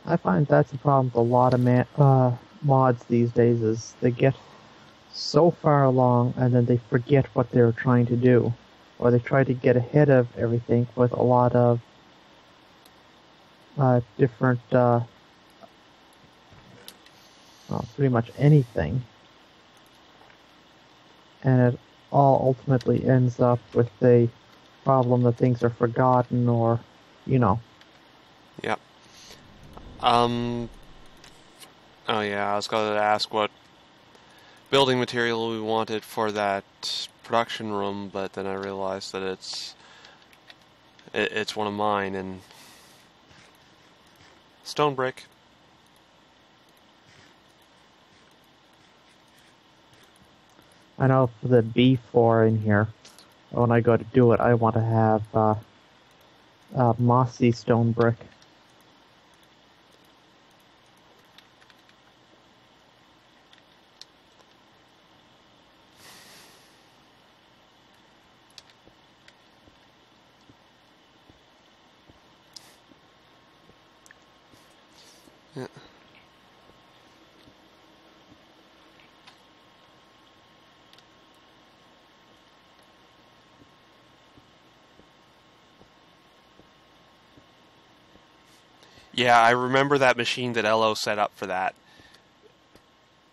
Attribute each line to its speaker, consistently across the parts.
Speaker 1: I find that's the problem with a lot of mods these days, is they get so far along and then they forget what they're trying to do. Or they try to get ahead of everything with a lot of different, well, pretty much anything. And it all ultimately ends up with a problem that things are forgotten or, you know.
Speaker 2: Yep. Oh yeah, I was going to ask what building material we wanted for that production room, but then I realized that it's one of mine, and stone brick.
Speaker 1: I know for the B4 in here, when I go to do it, I want to have mossy stone brick.
Speaker 2: Yeah. Yeah, I remember that machine that LO set up for that.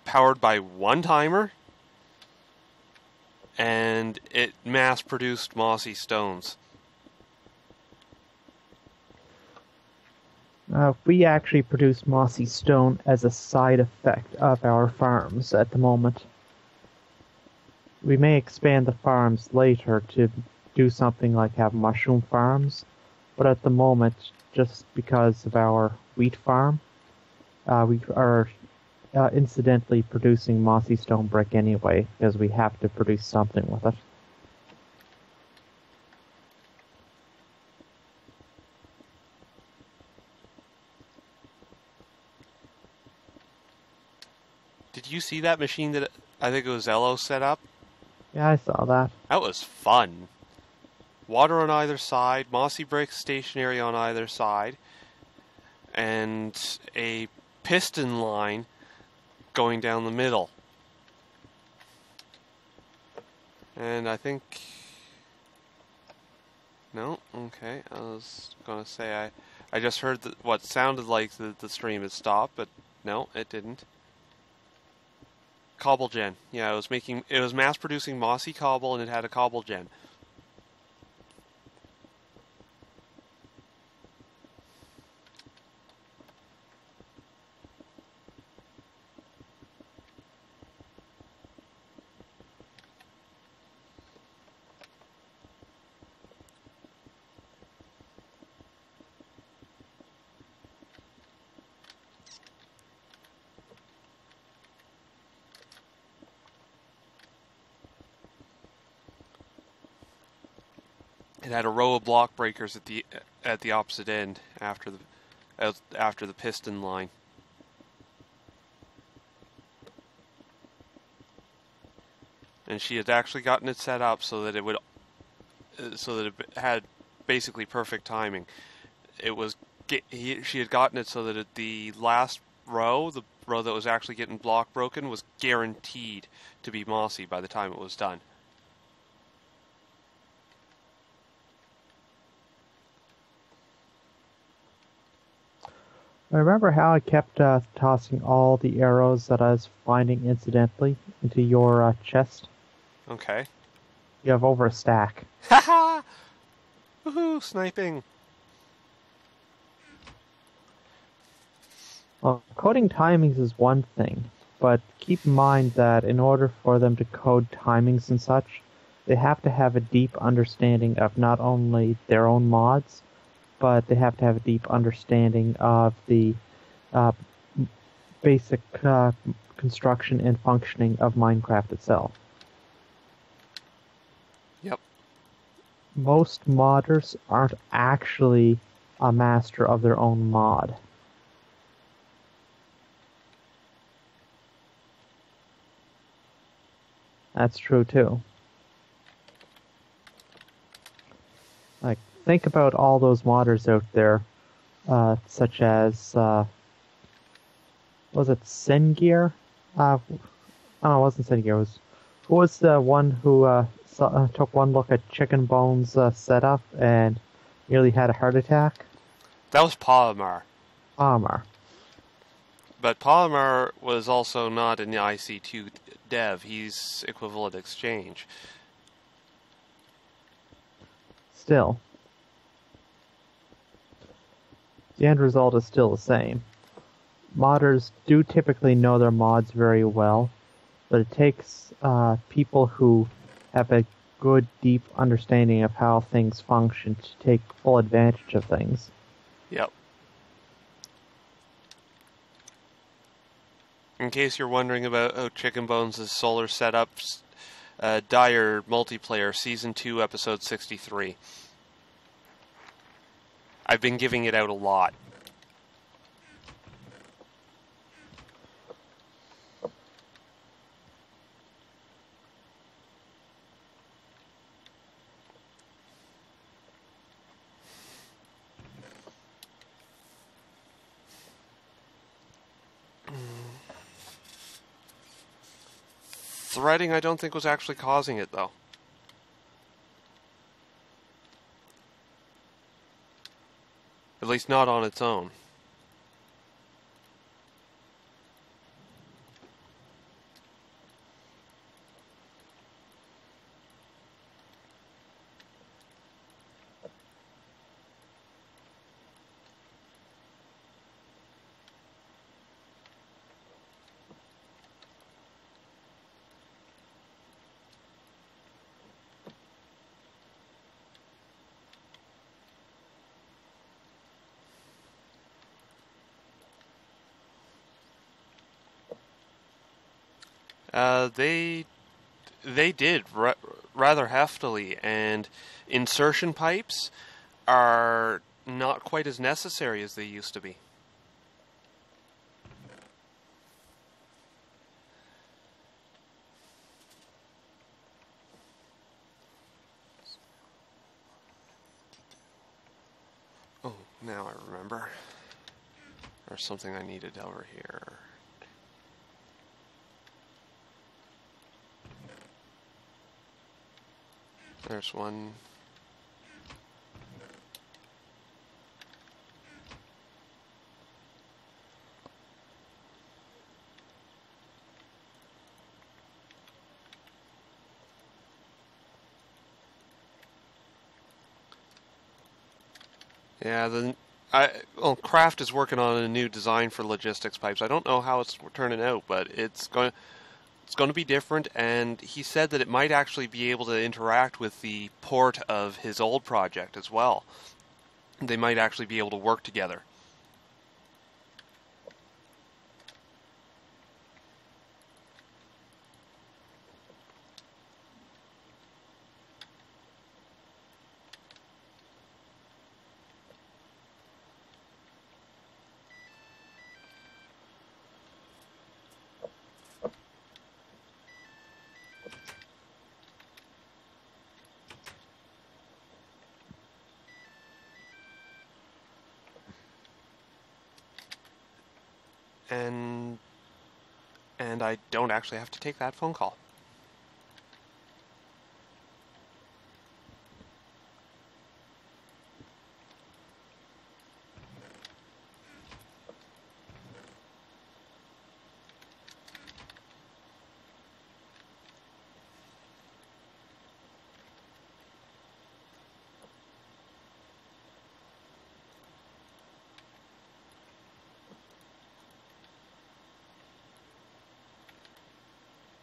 Speaker 2: Powered by one timer, and it mass-produced mossy stones.
Speaker 1: We actually produce mossy stone as a side effect of our farms at the moment. We may expand the farms later to do something like have mushroom farms, but at the moment, just because of our wheat farm, we are incidentally producing mossy stone brick anyway, because we have to produce something with it.
Speaker 2: Did you see that machine that I think it was LO set up?
Speaker 1: Yeah, I saw that.
Speaker 2: That was fun. Water on either side, mossy bricks stationary on either side, and a piston line going down the middle. And I think... No? Okay. I was going to say I just heard what sounded like the stream had stopped, but no, it didn't. Cobble gen. Yeah, it was mass producing mossy cobble, and it had a cobble gen. It had a row of block breakers at the opposite end after the piston line. And she had actually gotten it set up so that it had basically perfect timing. She had gotten it so that the last row, the row that was actually getting block broken, was guaranteed to be mossy by the time it was done.
Speaker 1: Remember how I kept tossing all the arrows that I was finding incidentally into your chest?
Speaker 2: Okay.
Speaker 1: You have over a stack.
Speaker 2: Haha! Woohoo! Sniping!
Speaker 1: Well, coding timings is one thing, but keep in mind that in order for them to code timings and such, they have to have a deep understanding of not only their own mods, but they have to have a deep understanding of the uh, basic construction and functioning of Minecraft itself.
Speaker 2: Yep.
Speaker 1: Most modders aren't actually a master of their own mod. That's true too. Like, think about all those modders out there, such as, was it Sengear? Oh, it wasn't Sengear. Who was the one who took one look at Chicken Bones' setup and nearly had a heart attack?
Speaker 2: That was Polymer.
Speaker 1: Palmer.
Speaker 2: But Polymer was also not in the IC2 dev. He's equivalent exchange.
Speaker 1: Still, the end result is still the same. Modders do typically know their mods very well, but it takes people who have a good, deep understanding of how things function to take full advantage of things.
Speaker 2: Yep. In case you're wondering about how Chicken Bones' solar setups, Dire Multiplayer Season 2, Episode 63. I've been giving it out a lot. Threading, I don't think, was actually causing it, though. At least not on its own. They did rather heftily, and insertion pipes are not quite as necessary as they used to be. Oh, now I remember. There's something I needed over here. There's one. Yeah, Kraft is working on a new design for logistics pipes. I don't know how it's turning out, but it's going to be different, and he said that it might actually be able to interact with the port of his old project as well. They might actually be able to work together. And I don't actually have to take that phone call.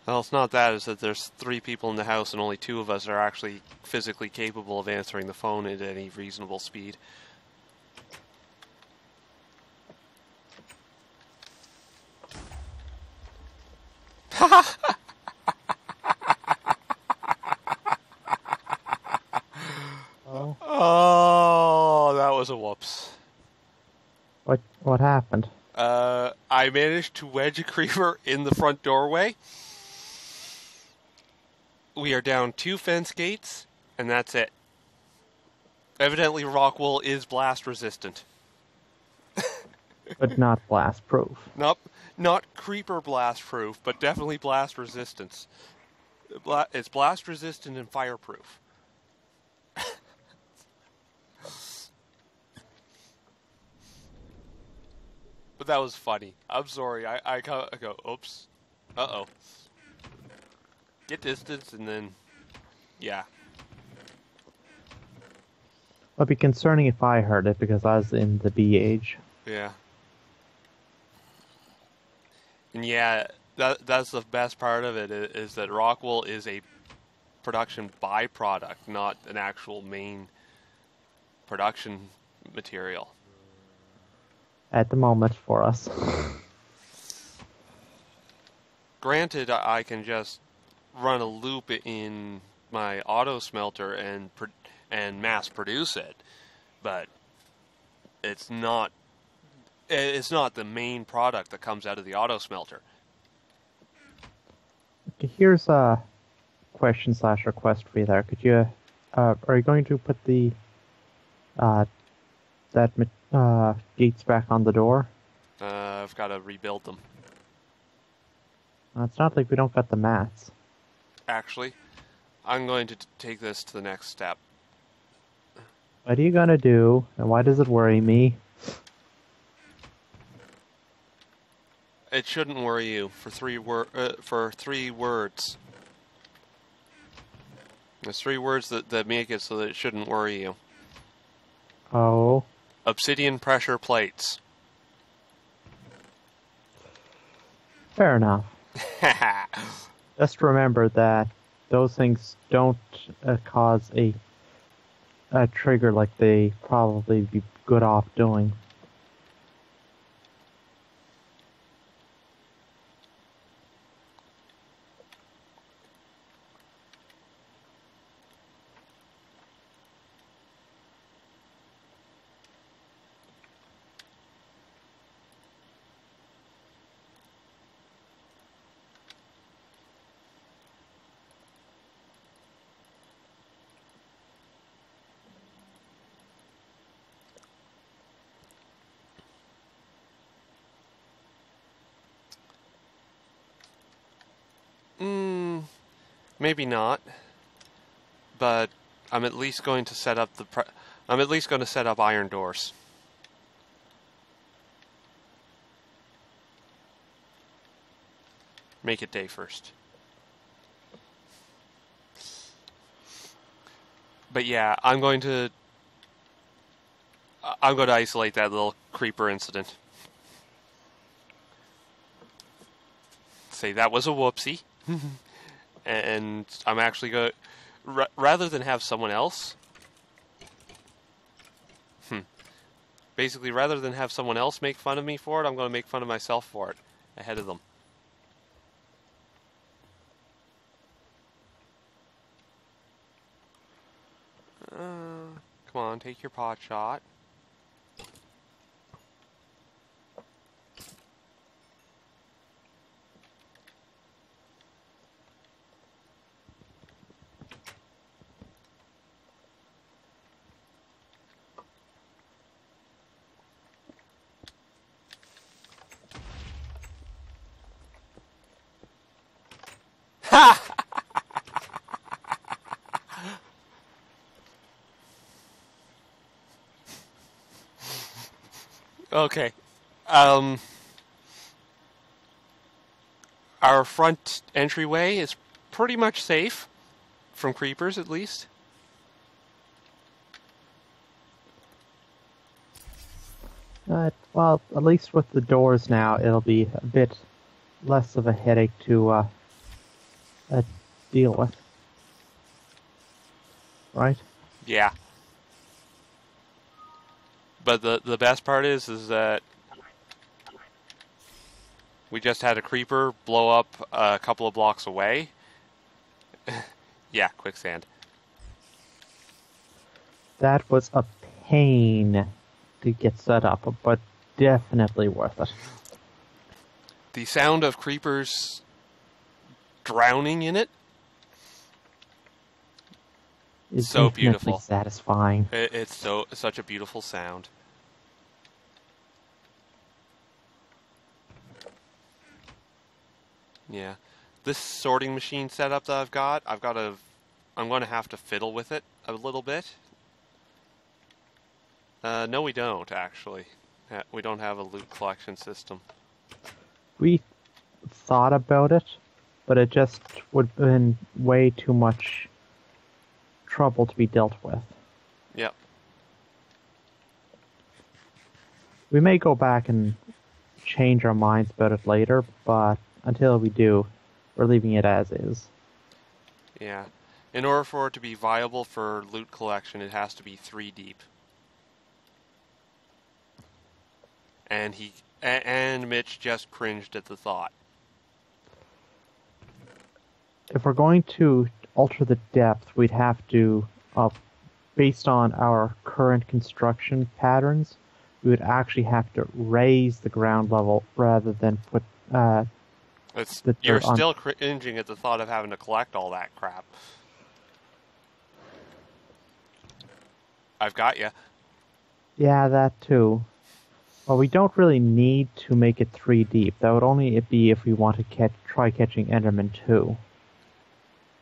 Speaker 2: Well, it's not that. It's that there's 3 people in the house and only 2 of us are actually physically capable of answering the phone at any reasonable speed.
Speaker 1: Oh,
Speaker 2: Oh, that was a whoops.
Speaker 1: what happened?
Speaker 2: I managed to wedge a creeper in the front doorway. We are down 2 fence gates, and that's it. Evidently, Rockwool is blast resistant.
Speaker 1: But not blast proof.
Speaker 2: Nope, not creeper blast proof, but definitely blast resistance. It's blast resistant and fireproof. But that was funny. I'm sorry. I go, oops. Uh-oh. Get distance, and then, yeah.
Speaker 1: It'd be concerning if I heard it because I was in the B age.
Speaker 2: Yeah. And yeah, that's the best part of it, is that Rockwool is a production byproduct, not an actual main production material.
Speaker 1: At the moment for us.
Speaker 2: Granted, I can just run a loop in my auto smelter and mass produce it, but it's not the main product that comes out of the auto smelter.
Speaker 1: Okay, here's a question/request for you there. Could you, are you going to put the, gates back on the door?
Speaker 2: I've got to rebuild them.
Speaker 1: It's not like we don't got the mats.
Speaker 2: Actually, I'm going to take this to the next step.
Speaker 1: What are you gonna do, and why does it worry me?
Speaker 2: It shouldn't worry you for 3 words. There's 3 words that make it so that it shouldn't worry you.
Speaker 1: Oh.
Speaker 2: Obsidian pressure plates.
Speaker 1: Fair enough. Just remember that those things don't cause a trigger like they probably be good off doing.
Speaker 2: Maybe not. But I'm at least going to set up iron doors. Make it day first. But yeah, I'm going to isolate that little creeper incident. Say that was a whoopsie. And I'm actually going to, rather than have someone else, basically rather than have someone else make fun of me for it, I'm going to make fun of myself for it, ahead of them. Come on, take your pot shot. Ha! Okay. Our front entryway is pretty much safe from creepers, at least.
Speaker 1: Well, at least with the doors now, it'll be a bit less of a headache to deal with, right?
Speaker 2: Yeah. But the best part is that we just had a creeper blow up a couple of blocks away. Yeah, quicksand.
Speaker 1: That was a pain to get set up, but definitely worth it.
Speaker 2: The sound of creepers drowning in it,
Speaker 1: It's
Speaker 2: so
Speaker 1: infinitely
Speaker 2: beautiful.
Speaker 1: satisfying.
Speaker 2: It's such a beautiful sound. Yeah. This sorting machine setup that I'm going to have to fiddle with it a little bit. No, we don't, actually. We don't have a loot collection system.
Speaker 1: We thought about it, but it just would have been way too much trouble to be dealt with.
Speaker 2: Yep.
Speaker 1: We may go back and change our minds about it later, but until we do, we're leaving it as is.
Speaker 2: Yeah. In order for it to be viable for loot collection, it has to be 3 deep. And Mitch just cringed at the thought.
Speaker 1: If we're going to alter the depth, we'd have to, based on our current construction patterns, we would actually have to raise the ground level rather than put the
Speaker 2: You're
Speaker 1: dirt on.
Speaker 2: still cringing at the thought of having to collect all that crap. I've got you.
Speaker 1: Yeah, that too. Well, we don't really need to make it 3 deep. That would only be if we want to try catching Enderman too.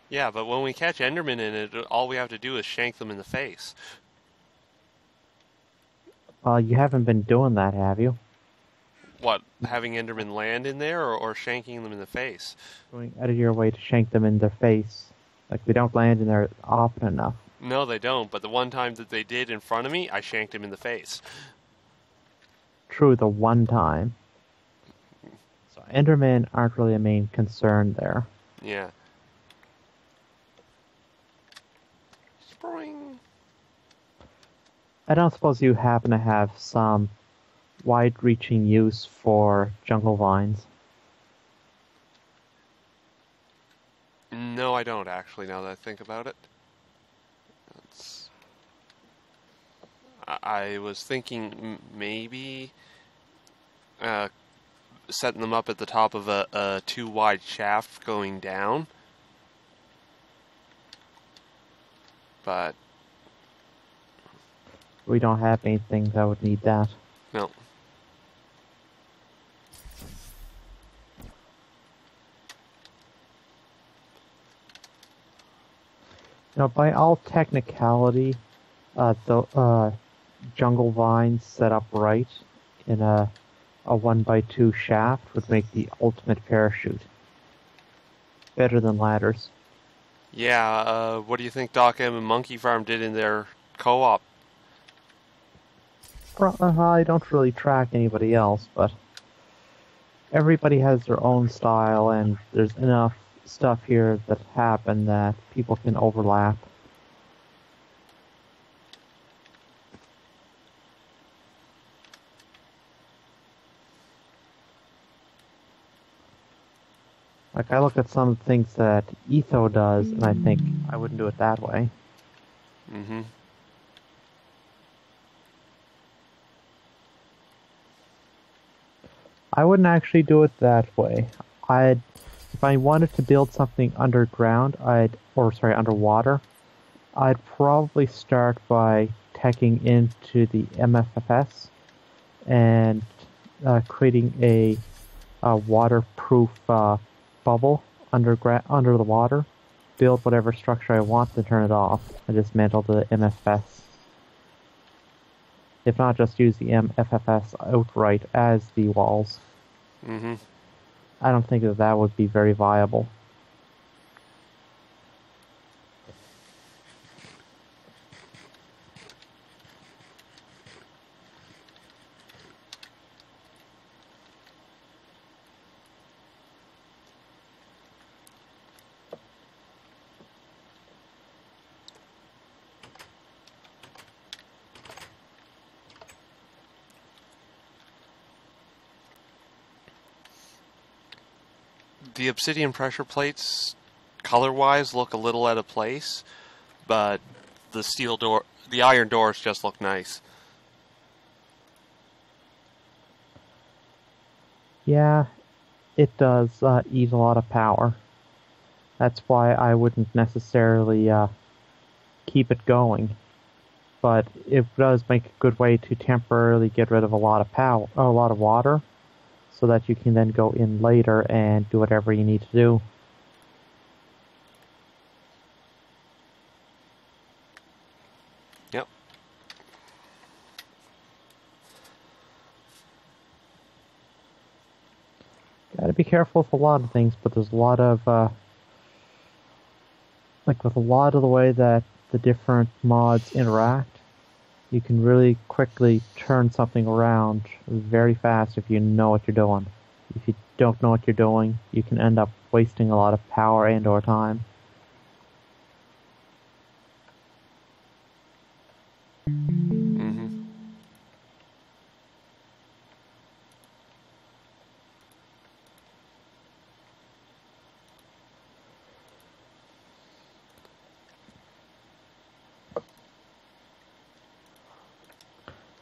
Speaker 2: Yeah, but when we catch Enderman in it, all we have to do is shank them in the face.
Speaker 1: You haven't been doing that, have you?
Speaker 2: What, having Enderman land in there or shanking them in the face?
Speaker 1: Going out of your way to shank them in their face. Like, they don't land in there often enough.
Speaker 2: No, they don't, but the one time that they did in front of me, I shanked him in the face.
Speaker 1: True, the one time. So Endermen aren't really a main concern there.
Speaker 2: Yeah. Spring.
Speaker 1: I don't suppose you happen to have some wide-reaching use for jungle vines.
Speaker 2: No, I don't actually, now that I think about it. I was thinking maybe setting them up at the top of a too wide shaft going down. But
Speaker 1: We don't have anything that would need that.
Speaker 2: no.
Speaker 1: Now, by all technicality, the jungle vines set up right in a 1x2 shaft would make the ultimate parachute. Better than ladders.
Speaker 2: Yeah, what do you think Doc M and Monkey Farm did in their co-op?
Speaker 1: I don't really track anybody else, but everybody has their own style, and there's enough stuff here that happen that people can overlap. Like, I look at some of the things that Etho does, and I think I wouldn't do it that way.
Speaker 2: Mm-hmm.
Speaker 1: I wouldn't actually do it that way. If I wanted to build something underground, underwater, I'd probably start by teching into the MFFS and creating a waterproof bubble under the water. Build whatever structure I want, then turn it off and dismantle the MFS. If not, just use the MFFS outright as the walls.
Speaker 2: Mm-hmm.
Speaker 1: I don't think that would be very viable.
Speaker 2: the obsidian pressure plates, color-wise, look a little out of place, but the iron doors just look nice.
Speaker 1: Yeah, it does eat a lot of power. That's why I wouldn't necessarily keep it going. But it does make a good way to temporarily get rid of a lot of water, so that you can then go in later and do whatever you need to do.
Speaker 2: Yep.
Speaker 1: Gotta be careful with a lot of things, but there's a lot of with a lot of the way that the different mods interact, you can really quickly turn something around very fast if you know what you're doing. If you don't know what you're doing, you can end up wasting a lot of power and or time.
Speaker 2: Mm-hmm.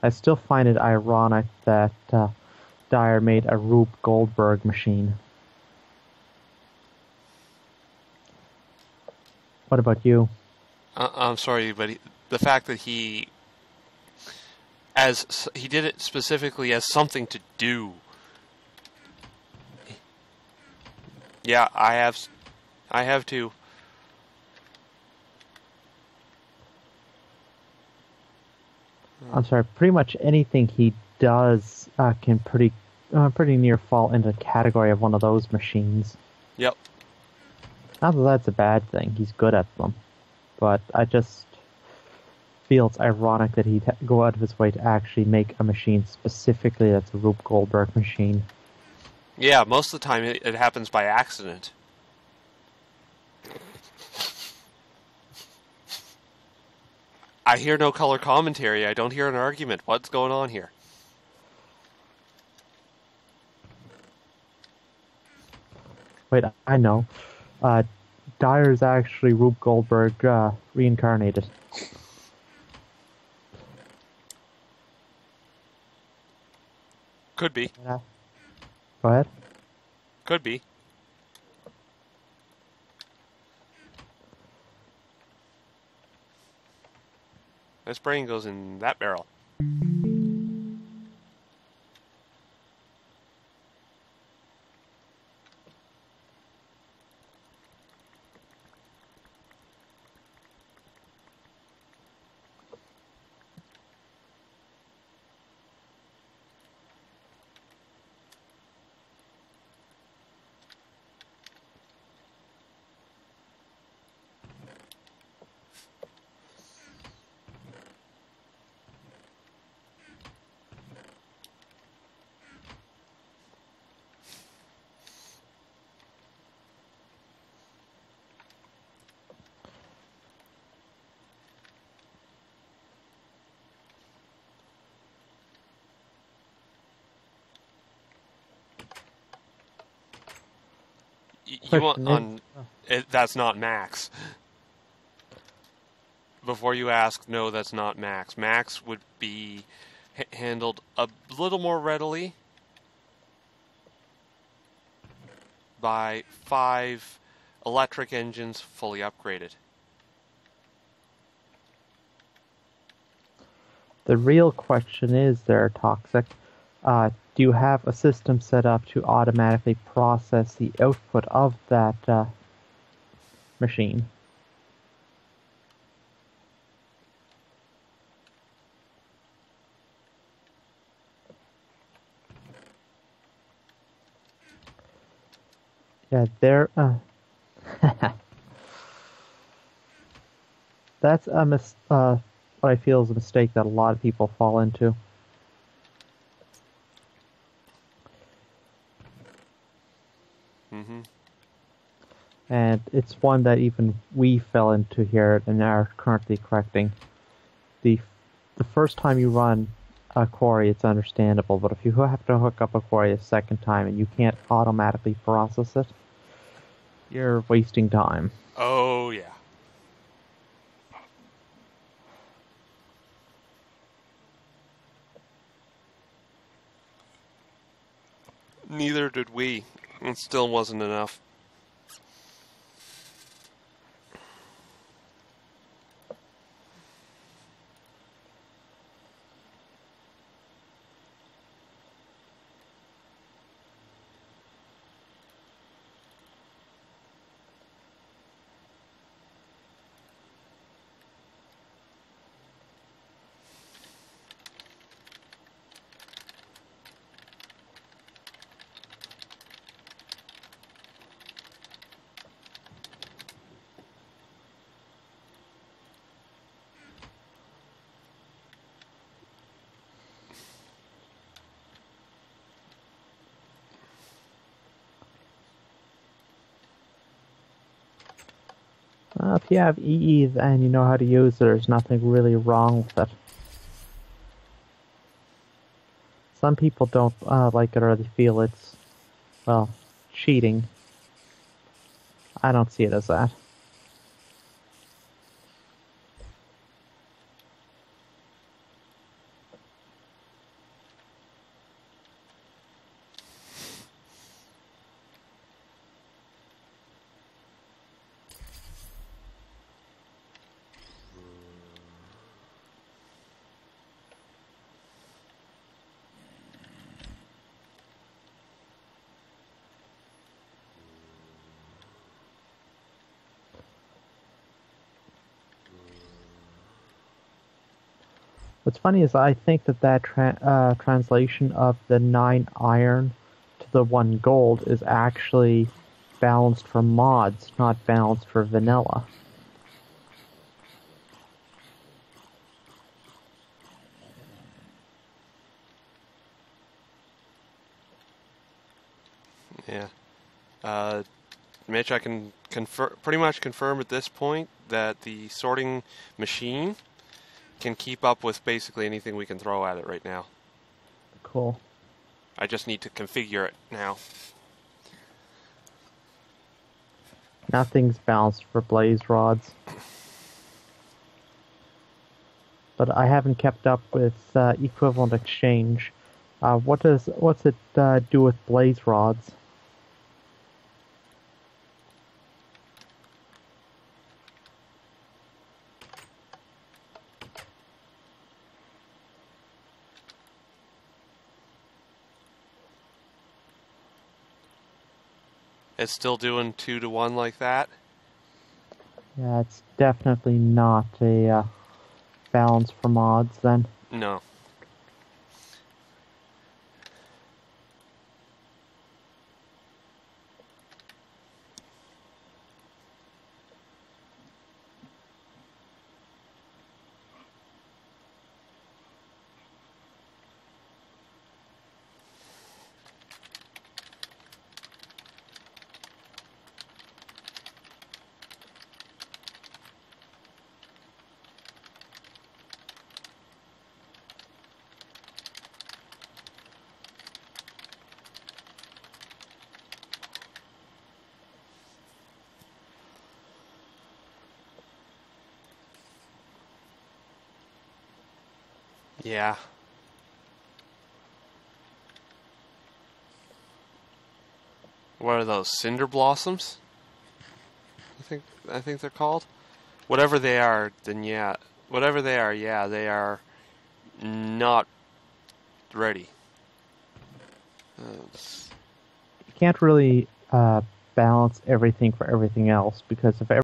Speaker 1: I still find it ironic that Dyer made a Rube Goldberg machine. What about you?
Speaker 2: I'm sorry, but the fact that he did it specifically as something to do. Yeah, I have too.
Speaker 1: I'm sorry, pretty much anything he does can pretty near fall into the category of one of those machines.
Speaker 2: Yep.
Speaker 1: Not that that's a bad thing, he's good at them. But I just feel it's ironic that he'd go out of his way to actually make a machine specifically that's a Rube Goldberg machine.
Speaker 2: Yeah, most of the time it happens by accident. I hear no color commentary. I don't hear an argument. What's going on here?
Speaker 1: Wait, I know. Dyer's actually Rube Goldberg reincarnated.
Speaker 2: Could be.
Speaker 1: Yeah. Go ahead.
Speaker 2: Could be. This brain goes in that barrel. You want on that's not max. Before you ask, no, that's not max. Max would be handled a little more readily by 5 electric engines fully upgraded.
Speaker 1: The real question is there, Toxic. Do you have a system set up to automatically process the output of that machine? Yeah, there. That's what I feel is a mistake that a lot of people fall into.
Speaker 2: Mm-hmm.
Speaker 1: And it's one that even we fell into here and are currently correcting. The first time you run a quarry, it's understandable, but if you have to hook up a quarry a second time and you can't automatically process it, You're wasting time.
Speaker 2: Oh, yeah. Neither did we. It still wasn't enough.
Speaker 1: If you have EE and you know how to use it, there's nothing really wrong with it. Some people don't like it or they feel it's, well, cheating. I don't see it as that. What's funny is I think that translation of the 9 iron to the 1 gold is actually balanced for mods, not balanced for vanilla.
Speaker 2: Yeah. Mitch, I can pretty much confirm at this point that the sorting machine can keep up with basically anything we can throw at it right now.
Speaker 1: Cool.
Speaker 2: I just need to configure it now.
Speaker 1: Nothing's balanced for blaze rods. But I haven't kept up with equivalent exchange. What's it do with blaze rods?
Speaker 2: It's still doing 2 to 1 like that?
Speaker 1: Yeah, it's definitely not a balance for mods then.
Speaker 2: No. Yeah. What are those, cinder blossoms? I think they're called. Whatever they are, then yeah. Whatever they are, yeah, they are not ready.
Speaker 1: You can't really balance everything for everything else, because if